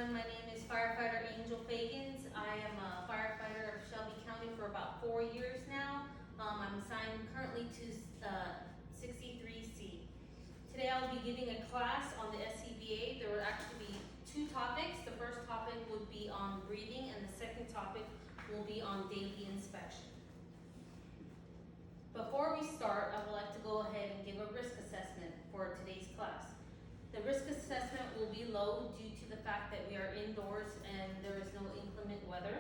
everyone. My name is Firefighter Angel Fagans. I am a firefighter of Shelby County for about 4 years now. I'm assigned currently to 63C. Today I'll be giving a class on the SCBA. There will actually be 2 topics. The first topic would be on breathing and the second topic will be on daily inspection. Before we start, I would like to go ahead and give a risk assessment for today's class. The risk assessment will be low due to the fact that we are indoors and there is no inclement weather.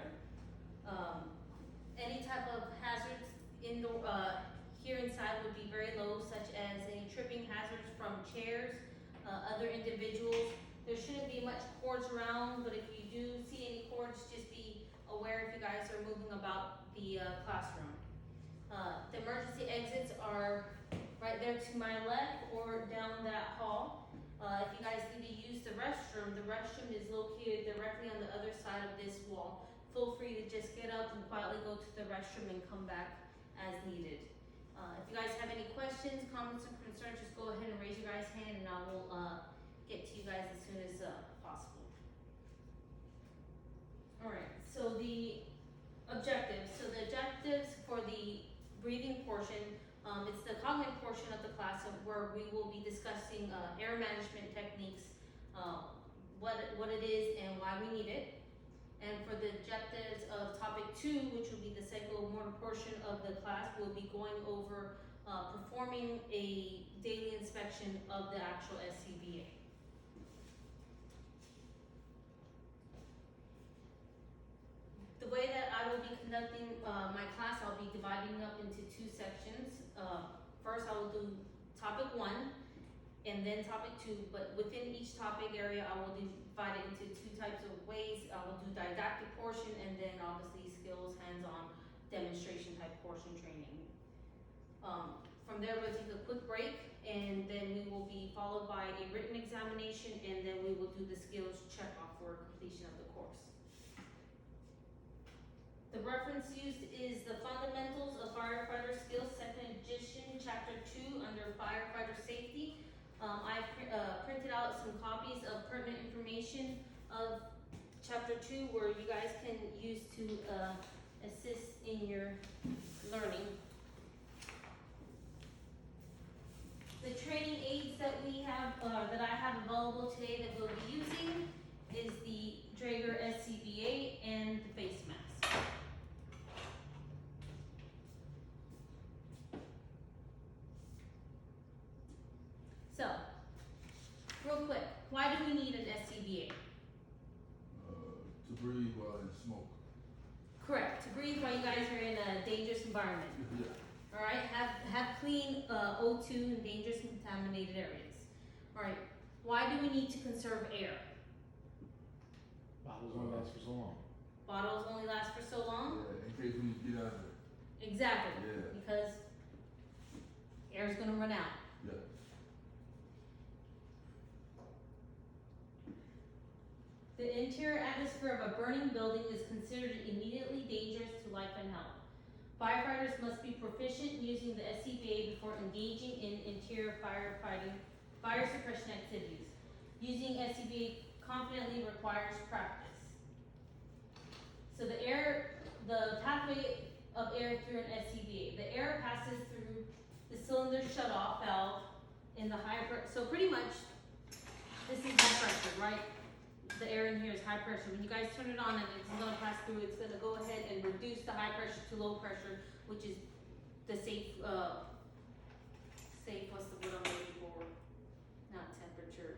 Any type of hazards here inside would be very low, such as any tripping hazards from chairs, other individuals. There shouldn't be much cords around, but if you do see any cords, just be aware if you guys are moving about the classroom. The emergency exits are right there to my left or down that hall. If you guys need to use the restroom is located directly on the other side of this wall. Feel free to just get up and quietly go to the restroom and come back as needed. If you guys have any questions, comments, or concerns, just go ahead and raise your guys' hand and I will get to you guys as soon as possible. Alright, so the objectives. So the objectives for the breathing portion, it's the cognitive portion of the class where we will be discussing air management techniques, what it is and why we need it. And for the objectives of topic 2, which will be the psychomotor portion of the class, we'll be going over performing a daily inspection of the actual SCBA. The way that I will be conducting my class, I'll be dividing up into 2 sections. First, I will do topic 1 and then topic 2, but within each topic area, I will divide it into 2 types of ways. I will do didactic portion and then obviously skills, hands-on demonstration type portion training. From there, we'll take a quick break and then we will be followed by a written examination and then we will do the skills check-off for completion of the course. The reference used is the Fundamentals of Firefighter Skills, 2nd edition, chapter 2, under firefighter safety. I've printed out some copies of pertinent information of chapter 2 where you guys can use to assist in your learning. The training aids that we have, that I have available today that we'll be using is the Draeger SCBA and the face mask. So, real quick, why do we need an SCBA? To breathe while in smoke. Correct, to breathe while you guys are in a dangerous environment. Yeah. Alright, have clean O2 in dangerous contaminated areas. Alright, why do we need to conserve air? Bottles only last for so long. Bottles only last for so long? Yeah, in case we need to get out of there. Exactly, Yeah. because air is gonna run out. Yeah. The interior atmosphere of a burning building is considered immediately dangerous to life and health. Firefighters must be proficient using the SCBA before engaging in interior firefighting, fire suppression activities. Using SCBA confidently requires practice. So the pathway of air through an SCBA. The air passes through the cylinder shutoff valve in the high pressure. So pretty much, this is high pressure, right? The air in here is high pressure. When you guys turn it on and it's gonna pass through, it's gonna go ahead and reduce the high pressure to low pressure, which is the safe, what's the word I'm looking for? Not temperature.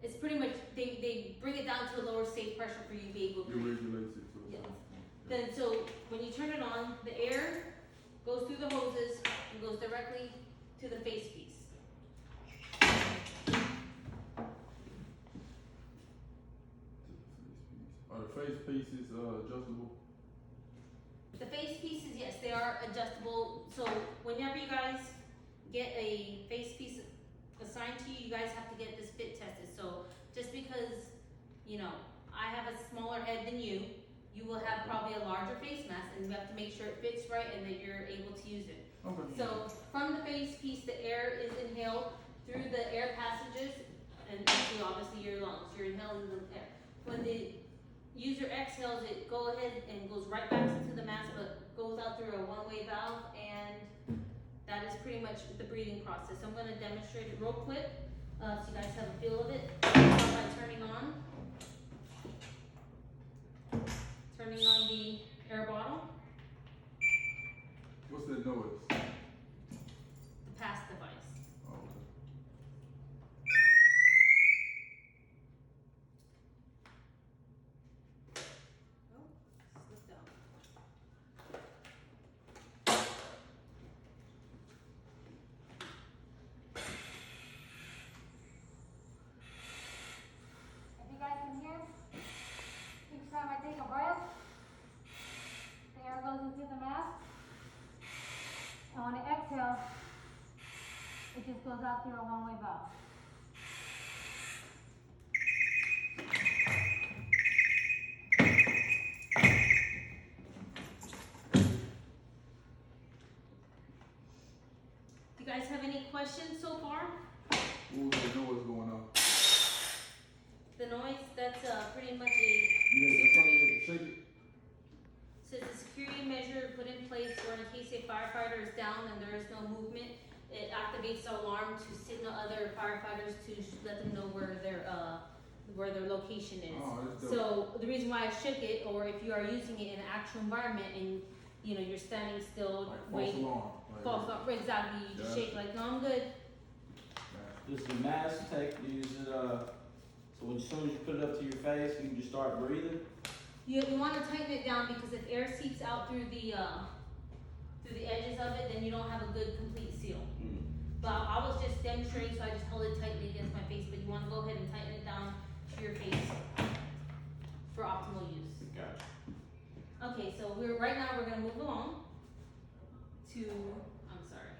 It's pretty much, they bring it down to a lower safe pressure for you to be able to It breathe. regulates it to a Yes. certain point. Yeah. Then, so when you turn it on, the air goes through the hoses and goes directly to the face piece. Are the face pieces adjustable? The face pieces, yes, they are adjustable. So whenever you guys get a face piece assigned to you, you guys have to get this fit tested. So just because, you know, I have a smaller head than you, you will have probably a larger face mask and you have to make sure it fits right and that you're able to use it. Okay. So from the face piece, the air is inhaled through the air passages and obviously your lungs. You're inhaling the air. when the user exhales, it go ahead and goes right back into the mask, but goes out through a one-way valve, and that is pretty much the breathing process. I'm gonna demonstrate it real quick, so you guys have a feel of it. Start by turning on the air bottle, What's that noise? the pass device. Oh, okay. Oh, slipped out. If you guys can hear, each time I take a breath, the air goes into the mask. And when I exhale, it just goes out through a one-way valve. Do you guys have any questions so far? What was that noise going on? The noise, that's pretty much You had to shake it? so it's a security measure put in place where in case a firefighter is down and there is no movement, it activates the alarm to signal other firefighters to let them know where their location is. Oh, that's dope. So the reason why I shook it, or if you are using it in an actual environment and you know you're standing still, Like false waiting, alarm. Like false that. alarm, exactly. You just Yeah. shake like, no, I'm good. Does the mask take, is it, so as soon as you put it up to your face, you can just start breathing? You want to tighten it down because if air seeps out through the edges of it, then you don't have a good complete seal. Hmm. But I was just demonstrating, so I just held it tightly against my face. But you want to go ahead and tighten it down to your face for optimal use. Gotcha. Okay, so right now we're gonna move along to, I'm sorry.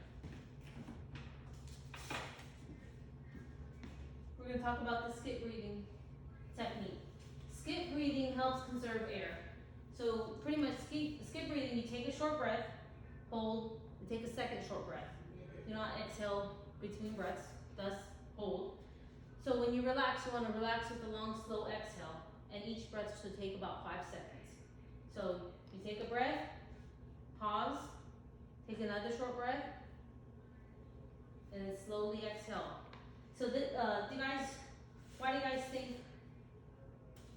We're gonna talk about the skip breathing technique. Skip breathing helps conserve air. So pretty much skip breathing, you take a short breath, hold, and take a second short breath. Do not exhale between breaths, thus hold. So when you relax, you wanna relax with a long, slow exhale, and each breath should take about 5 seconds. So you take a breath, pause, take another short breath, and then slowly exhale. So why do you guys think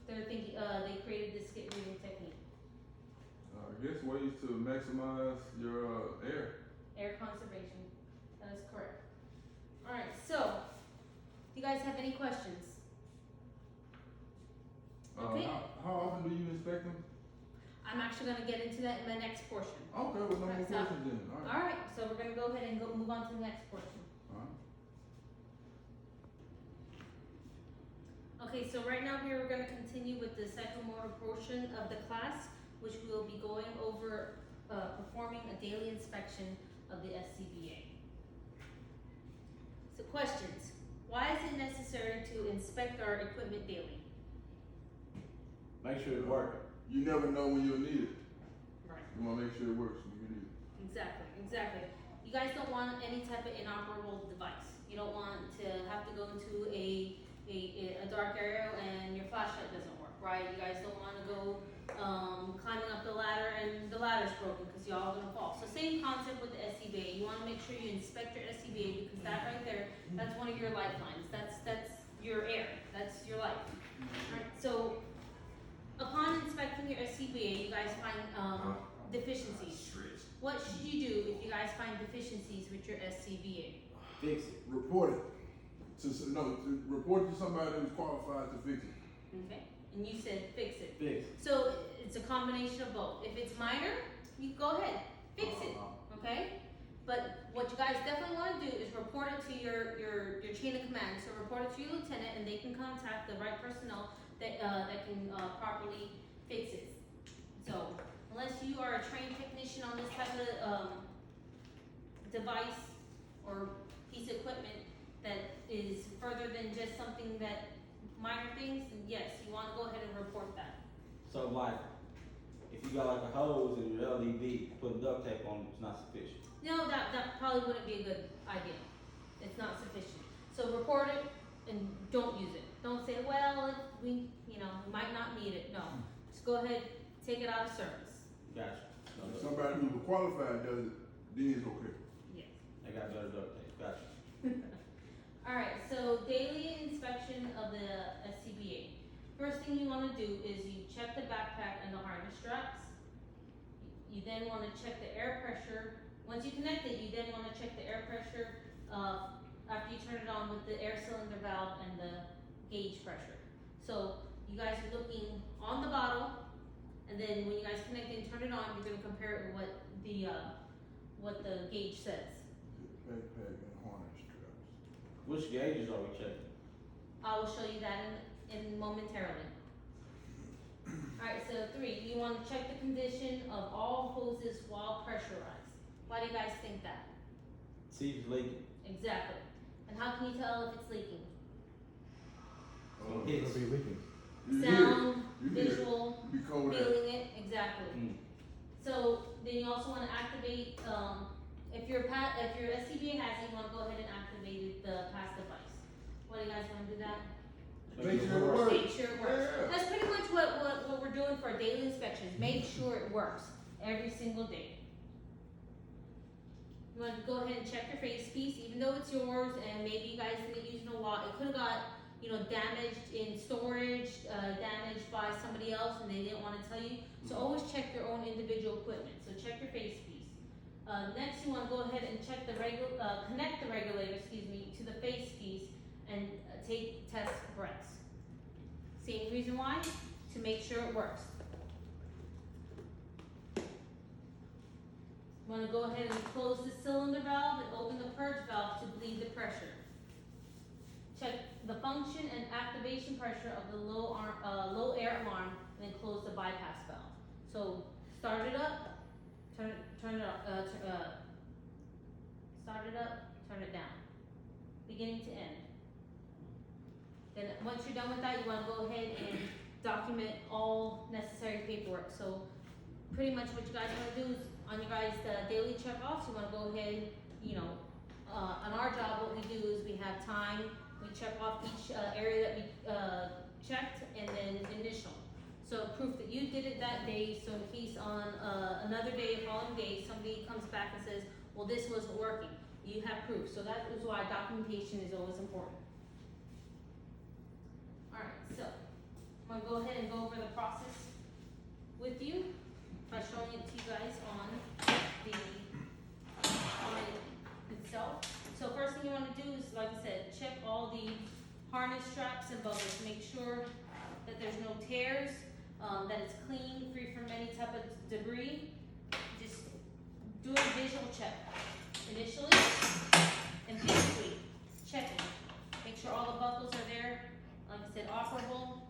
they created this skip breathing technique? I guess ways to maximize your air. Air conservation, that is correct. Alright, so, do you guys have any questions? Okay. How often do you inspect them? I'm actually gonna get into that in the next portion. Okay, well, no more Alright, so- questions then. All right. Alright, so we're gonna go ahead and move on to the next portion. All right. Okay, so right now we are gonna continue with the psychomotor portion of the class, which we will be going over, performing a daily inspection of the SCBA. So questions, why is it necessary to inspect our equipment daily? Make sure it's working. You never know when you'll need it. Right. You wanna make sure it works when you need it. Exactly. You guys don't want any type of inoperable device. You don't want to have to go into a dark area and your flashlight doesn't work, right? You guys don't want to go climbing up the ladder and the ladder's broken because y'all are gonna fall. So same concept with the SCBA. You want to make sure you inspect your SCBA because that right there, that's one of your lifelines. That's your air. That's your life. Right? So upon inspecting your SCBA, you guys find deficiencies. What should you do if you guys find deficiencies with your SCBA? Fix it. Report it. Report to somebody who's qualified to fix it. Okay, and you said fix it. Fix it. So it's a combination of both. If it's minor, you go ahead, fix it, okay? But what you guys definitely wanna do is report it to your chain of command. So report it to your lieutenant and they can contact the right personnel that can properly fix it. So unless you are a trained technician on this type of device or piece of equipment that is further than just something that minor things, then yes, you wanna go ahead and report that. So like, if you got like a hose in your LED, putting duct tape on it, it's not sufficient. No, that probably wouldn't be a good idea. It's not sufficient. So report it, and don't use it. Don't say, well, we might not need it. No, just go ahead, take it out of service. Gotcha. No, If no, somebody who's qualified does it, then it's okay. Yes. I got better duct tape, gotcha. Alright, so daily inspection of the SCBA. First thing you wanna do is you check the backpack and the harness straps. You then wanna check the air pressure. Once you connect it, you then wanna check the air pressure, after you turn it on with the air cylinder valve and the gauge pressure. So you guys are looking on the bottle, and then when you guys connect it and turn it on, you're gonna compare it with what the gauge says. Backpack and harness straps. Which gauges are we checking? I will show you that in momentarily. Alright, so 3, you wanna check the condition of all hoses while pressurized. Why do you guys think that? See if it's leaking. Exactly. And how can you tell if it's leaking? Hits. It'll be leaking. You hear it. Sound, You hear it. visual, You be cold at. feeling it, exactly. Mm. So then you also wanna activate, if your SCBA has it, you wanna go ahead and activate the pass device. Why do you guys wanna do that? Make sure it works. Make sure it works. Yeah. That's pretty much what we're doing for our daily inspections. Make sure it works every single day. You want to go ahead and check your face piece, even though it's yours and maybe you guys didn't use it a lot. It could have got, damaged in storage, damaged by somebody else and they didn't want to tell you. So always check your own individual equipment. So check your face piece. Next you want to go ahead and check connect the regulator, to the face piece and take test breaths. Same reason why, to make sure it works. You want to go ahead and close the cylinder valve and open the purge valve to bleed the pressure. Check the function and activation pressure of the low air alarm and then close the bypass valve. So start it up, turn it up, start it up, turn it down, beginning to end. Then once you're done with that, you want to go ahead and document all necessary paperwork. So pretty much what you guys want to do is on your guys' daily check-offs, you want to go ahead, on our job, what we do is we have time, we check off each area that we checked, and then initial. So proof that you did it that day, so in case on another day, a following day, somebody comes back and says, well, this wasn't working, you have proof. So that is why documentation is always important. Alright, so I'm gonna go ahead and go over the process with you by showing it to you guys on it itself. So first thing you want to do is, like I said, check all the harness straps and buckles. Make sure that there's no tears, that it's clean, free from any type of debris. Just do a visual check initially and visually checking. Make sure all the buckles are there. Like I said, operable,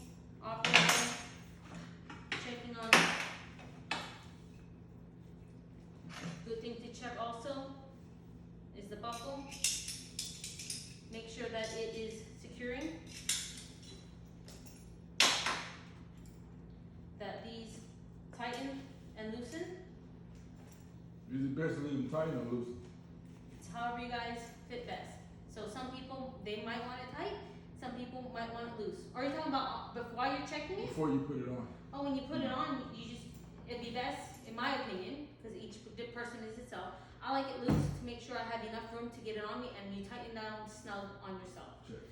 checking on. Good thing to check also is the buckle. Make sure that it is securing. That these tighten and loosen. Is it best to leave them tight or loose? It's however you guys fit best. So some people, they might want it tight. Some people might want it loose. Are you talking about while you're checking it? Before you put it on. Oh, when you put it on, it'd be best, in my opinion, because each person is itself. I like it loose to make sure I have enough room to get it on me, and you tighten down snug on yourself. Check.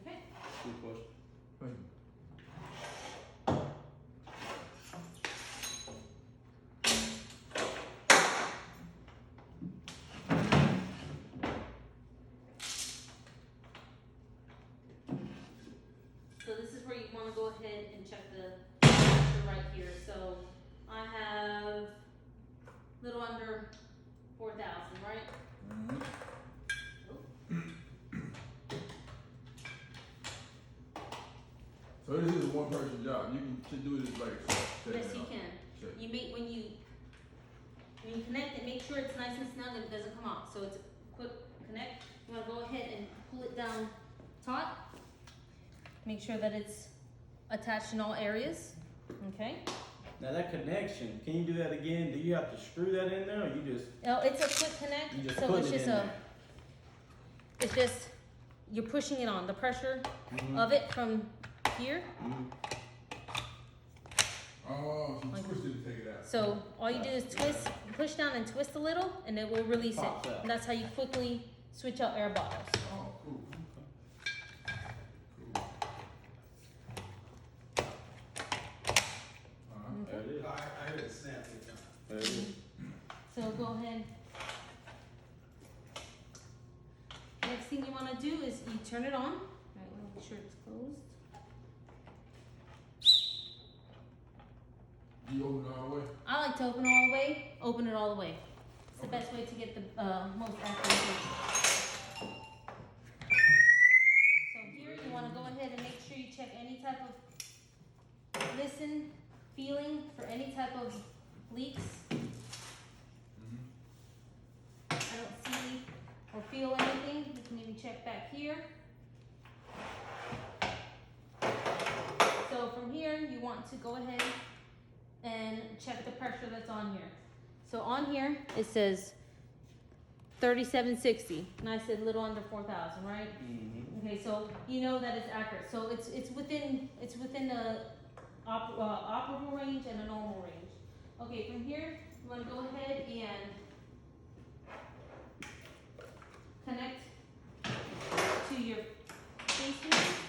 Okay? Good question. Thank you. So this is where you want to go ahead and check the pressure right here. So I have a little under 4,000, right? Mhm. So this is a one person job. You should do this like check Yes, it you out. can. Check. You make when you connect it, make sure it's nice and snug and it doesn't come off. So it's a quick connect. You want to go ahead and pull it down taut. Make sure that it's attached in all areas. Okay. Now that connection, can you do that again? Do you have to screw that in there or you just, No, it's a quick connect. you just So put it's it just in there? it's just you're pushing it on, the pressure Mhm. of it from here. Mhm. Oh, she Like- twisted to take it out. So all you do is twist, push down and twist a little, and it will release it. Pops out. And that's how you quickly switch out air bottles. Oh, cool. Cool. Alright. There it is. I heard it snap it. There it is. So go ahead. Next thing you want to do is you turn it on. Right, make sure it's closed. You open it all the way? I like to open it all the way. Open it all the way. It's the best way to get the most accurate picture. So here you want to go ahead and make sure you check any type of feeling for any type of leaks. I don't see or feel anything. You can even check back here. So from here, you want to go ahead and check the pressure that's on here. So on here, it says 3760, and I said a little under 4,000, right? Mhm. Okay, so you know that it's accurate. So it's within the operable range and a normal range. Okay, from here, you want to go ahead and connect to your face mask.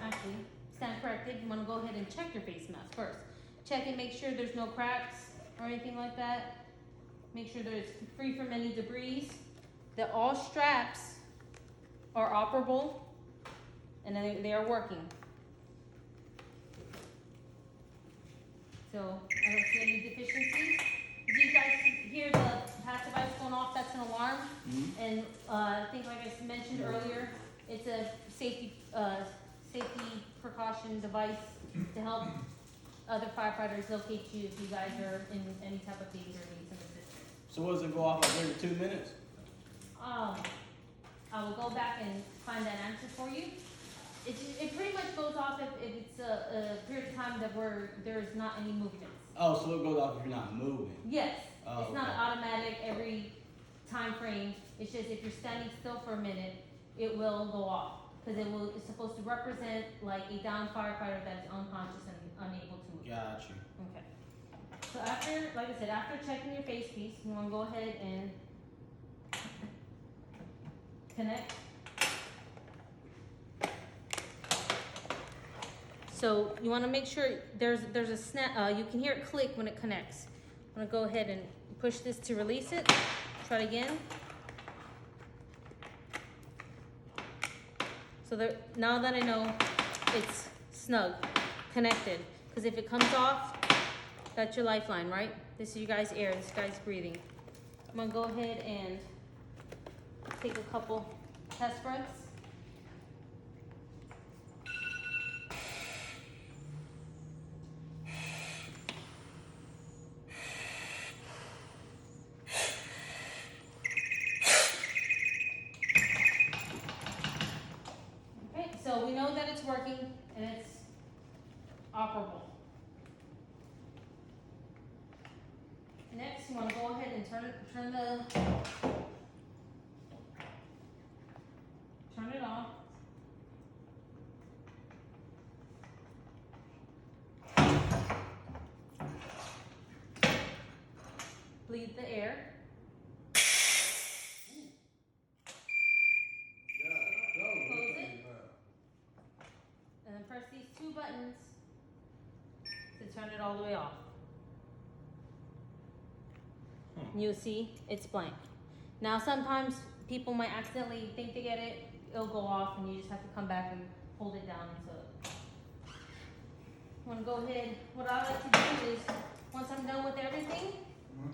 Actually, stand corrected. You want to go ahead and check your face mask first. Check it, make sure there's no cracks or anything like that. Make sure that it's free from any debris. That all straps are operable and they are working. So I don't see any deficiencies. If you guys hear the patch device going off, that's an alarm. Mhm. And I think, like I mentioned earlier, it's a safety precaution device to help other firefighters locate you if you guys are in any type of danger or need some assistance. So what does it go off like every 2 minutes? I will go back and find that answer for you. It pretty much goes off if it's a period of time that there's not any movements. Oh, so it goes off if you're not moving. Yes, Oh, it's not okay. automatic every time frame. It's just if you're standing still for a minute, it will go off. Because it's supposed to represent like a downed firefighter that's unconscious and unable to move. Got you. Okay. So after, like I said, after checking your face piece, you wanna go ahead and connect. So you wanna make sure there's a snap, you can hear it click when it connects. I'm gonna go ahead and push this to release it. Try it again. So now that I know it's snug, connected, because if it comes off, that's your lifeline, right? This is you guys' air, this guy's breathing. I'm gonna go ahead and take a couple test breaths. Okay, so we know that it's working and it's operable. Next, you want to go ahead and turn it on. Bleed the air. Close it. And then press these two buttons to turn it all the way off. And you'll see it's blank. Now sometimes people might accidentally think they get it, it'll go off and you just have to come back and hold it down until I'm gonna go ahead, what I like to do is, once I'm done with everything,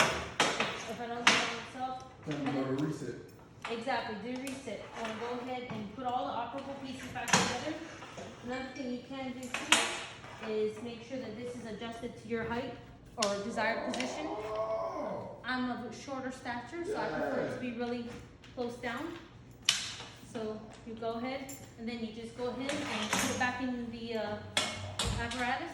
if I don't do it myself, Time to go to reset. exactly, do reset. I wanna go ahead and put all the operable pieces back together. Another thing you can do too is make sure that this is adjusted to your height or desired position. Oh, I'm of a shorter stature, so I prefer it to be really close down. So you go ahead, and then you just go ahead and put it back in the apparatus.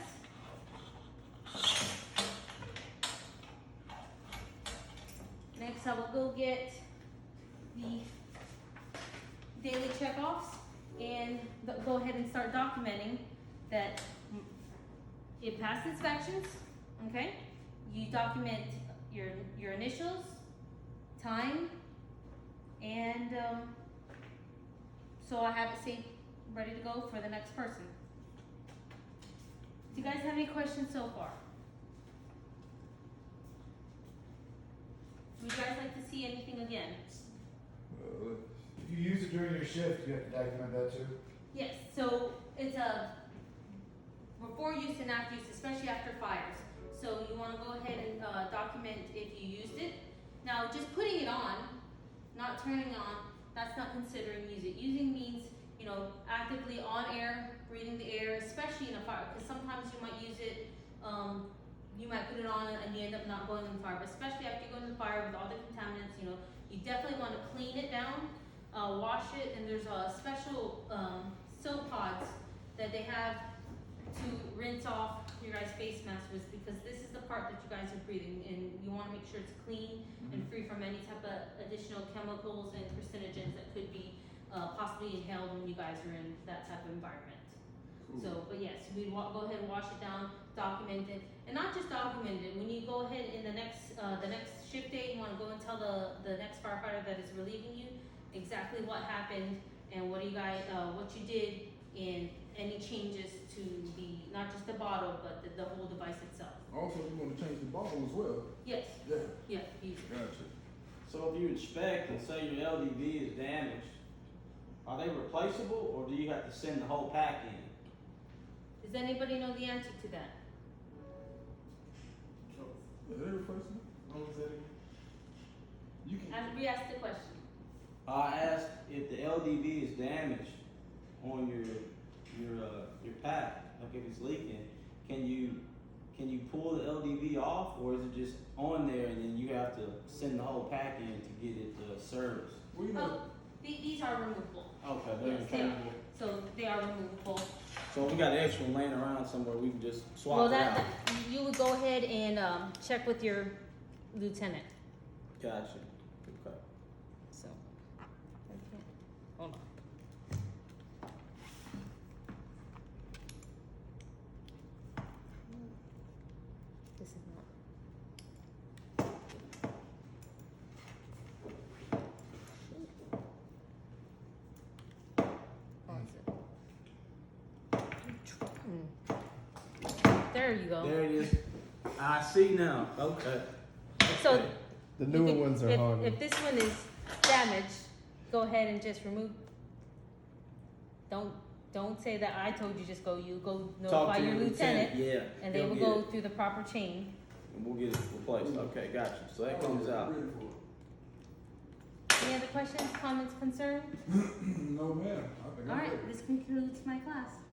get the daily checkoffs and go ahead and start documenting that it passed inspections, okay? You document your initials, time, and so I have it saved, ready to go for the next person. Do you guys have any questions so far? Would you guys like to see anything again? If you use it during your shift, you have to document that too? Yes, so it's a before use and after use, especially after fires. So you wanna go ahead and document if you used it. Now, just putting it on, not turning on, that's not considering use it. Using means, you know, actively on air, breathing the air, especially in a fire, because sometimes you might use it, you might put it on and you end up not going in the fire, but especially after you go in the fire with all the contaminants, you know, you definitely wanna clean it down, wash it, and there's a special, soap pods that they have to rinse off your guys' face masks with, because this is the part that you guys are breathing, and you wanna make sure it's clean and free from any type of additional chemicals and carcinogens that could be, possibly inhaled when you guys are in that type of environment. Cool. So, but yes, we'd go ahead and wash it down, document it, and not just document it, when you go ahead in the next shift day, you wanna go and tell the next firefighter that is relieving you exactly what happened and what you guys, what you did, and any changes to the, not just the bottle, but the whole device itself. Also, you wanna change the bottle as well. Yes, Yeah, use it. gotcha. So if you inspect and say your LDV is damaged, are they replaceable or do you have to send the whole pack in? Does anybody know the answer to that? Are they replaceable? What was that again? You can. Re-ask the question. I asked if the LDV is damaged on your pack, like if it's leaking, can you pull the LDV off, or is it just on there and then you have to send the whole pack in to get it serviced? Well, you know, These are removable. Okay, they're Yes, they are. interchangeable. So they are removable. So if we got an extra one laying around somewhere, we can just swap Well, it out. that, you would go ahead and, check with your lieutenant, Gotcha. Okay. so. Okay. Hold on. This is not. There you go. There it is. I see now. Okay. So Okay. The you newer can- ones are harder. If this one is damaged, go ahead and just remove. Don't say that I told you, just you go Talk notify to your lieutenant, Yeah. and they he'll will get go it, through the proper chain. and we'll get it replaced. Okay, gotcha. So that comes out. ready for Any other questions, comments, concerns? it. No, ma'am. I think I'm Alright, ready. this concludes my class.